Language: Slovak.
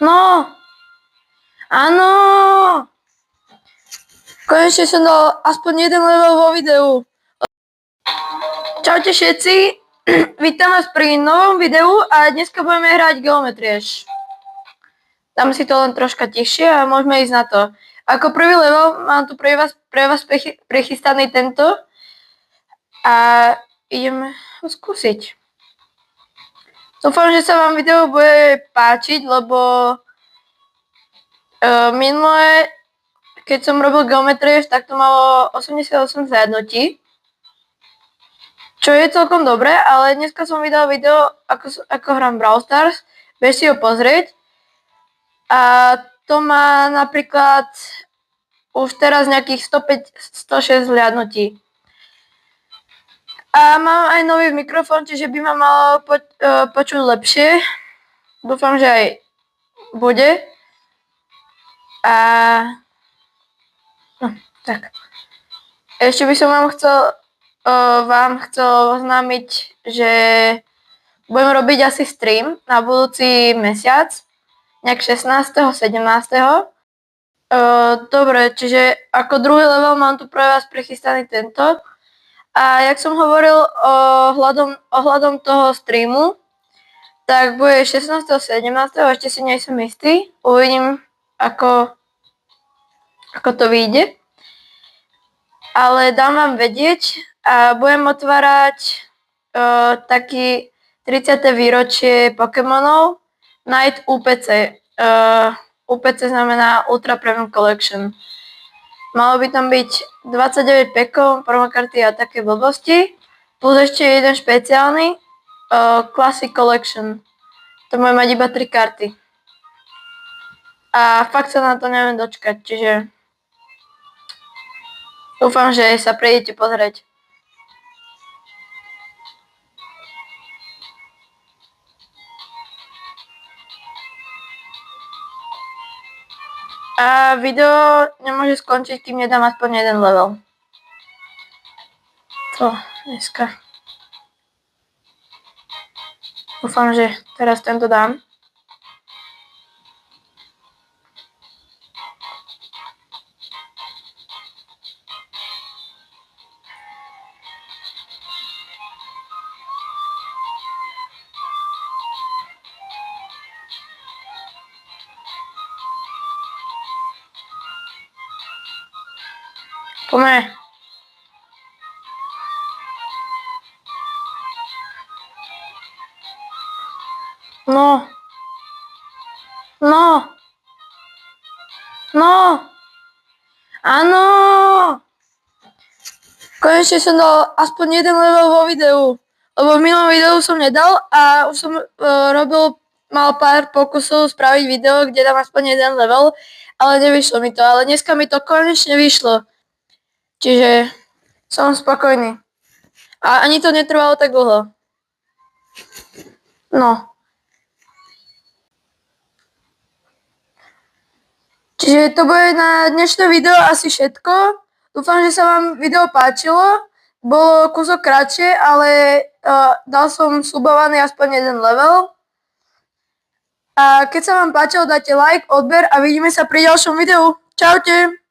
No, áno! Konečne som dal aspoň jeden level vo videu. Čaute všetci, vítam vás pri novom videu a dneska budeme hrať Geometry. Dám si to len troška tichšie a môžeme ísť na to. Ako prvý level mám tu pre vás prechystaný tento a ideme ho skúsiť. Dúfam, že sa vám video bude páčiť, lebo minulé, keď som robil Geometry, tak to malo 88 zhliadnutí. Čo je celkom dobré, ale dneska som vydal video, ako hrám Brawl Stars. Bež si ho pozrieť. A to má napríklad už teraz nejakých 105-106 zhliadnutí. A mám aj nový mikrofón, čiže by ma malo počuť lepšie. Dúfam, že aj bude. A no, tak. Ešte by som vám chcel oznámiť, že budem robiť asi stream na budúci mesiac, nejak 16. 17. Dobre, čiže ako druhý level mám tu pre vás prechystaný tento. A jak som hovoril ohľadom toho streamu, tak bude 16. 17. ešte si nie som istý. Uvidím, ako to vyjde. Ale dám vám vedieť a budem otvárať taký 30. výročie Pokémonov Night UPC. UPC znamená Ultra Premium Collection. Malo by tam byť 29 pekov, promokarty a také blbosti, plus ešte jeden špeciálny Classic Collection. To bude mať iba 3 karty. A fakt sa na to neviem dočkať, čiže dúfam, že sa prídete pozrieť. A video nemôže skončiť, kým nedám aspoň jeden level. To dneska. Dúfam, že teraz tento dám. Poďme. No. Áno. Konečne som dal aspoň jeden level vo videu. Lebo v minulom videu som nedal a už som mal pár pokusov spraviť video, kde dám aspoň jeden level, ale nevyšlo mi to. Ale dneska mi to konečne vyšlo. Čiže som spokojný. A ani to netrvalo tak dlho. No. Čiže to bude na dnešné video asi všetko. Dúfam, že sa vám video páčilo. Bolo kúsok kratšie, ale dal som slubovaný aspoň jeden level. A keď sa vám páčilo, dajte like, odber a vidíme sa pri ďalšom videu. Čaute!